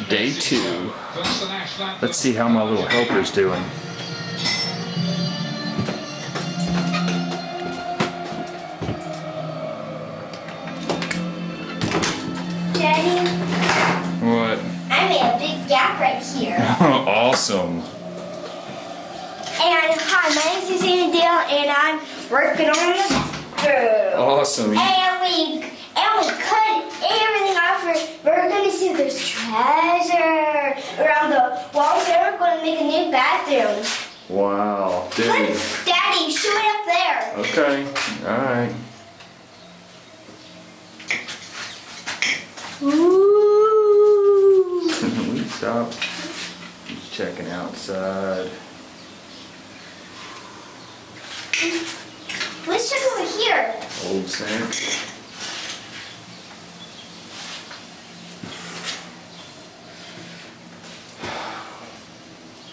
Day 2. Let's see how my little helper's doing. Daddy? What? I made a big gap right here. Awesome. And hi, my name is Dale, and I'm working on the bathroom. Awesome. And we cut everything off. We're gonna see if there's treasure around the walls. And we're gonna make a new bathroom. Wow. Dude. Daddy, shoot it up there. Okay. All right. Ooh. Stop. He's checking outside. Let's check over here. Old sink.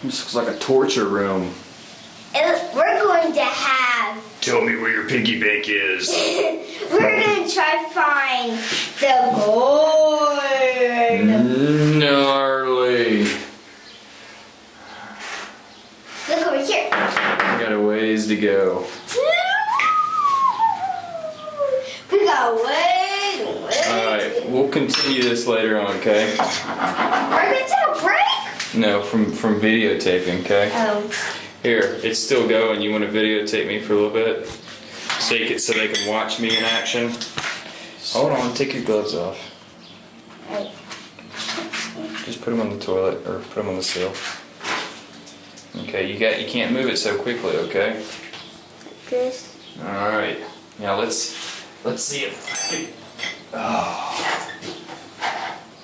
This looks like a torture room. We're going to have... Tell me where your piggy bank is. We're going to try to find the gold. Gnarly. Look over here. We got a ways to go. We got way. Alright, we'll continue this later on, okay? Are we going to take a break? No, from videotaping, okay? Oh. Here, it's still going. You want to videotape me for a little bit? So they can watch me in action? Hold on, take your gloves off. Right. Just put them on the toilet, or put them on the sill. Okay, you can't move it so quickly, okay? This. Alright. Now let's see if I can... Oh.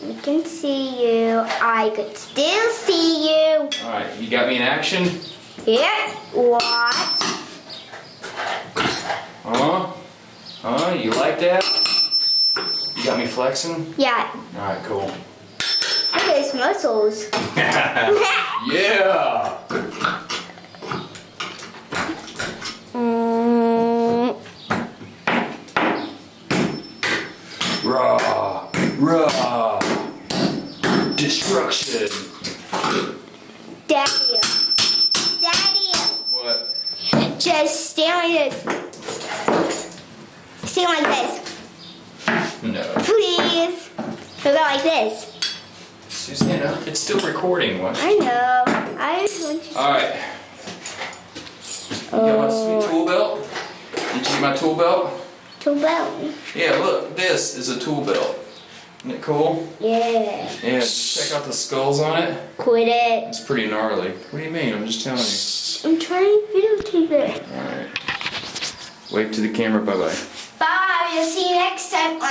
We can see you. I could still see you. Alright, you got me in action? Yeah. What? Huh? You like that? You got me flexing? Yeah. Alright, cool. Look at his muscles. Yeah! Raw! Destruction! Daddy. What? Just stand like this. Stand like this. No. Please. Go like this. Susanna, it's still recording. What? I know. I just want to. Alright. You got my sweet tool belt? Did you get my tool belt? Tool belt. Yeah, look, this is a tool belt. Isn't it cool? Yeah. Yeah, check out the skulls on it. Quit it. It's pretty gnarly. What do you mean? I'm just telling you. I'm trying to videotape it. Alright. Wave to the camera, bye-bye. Bye. We'll see you next time on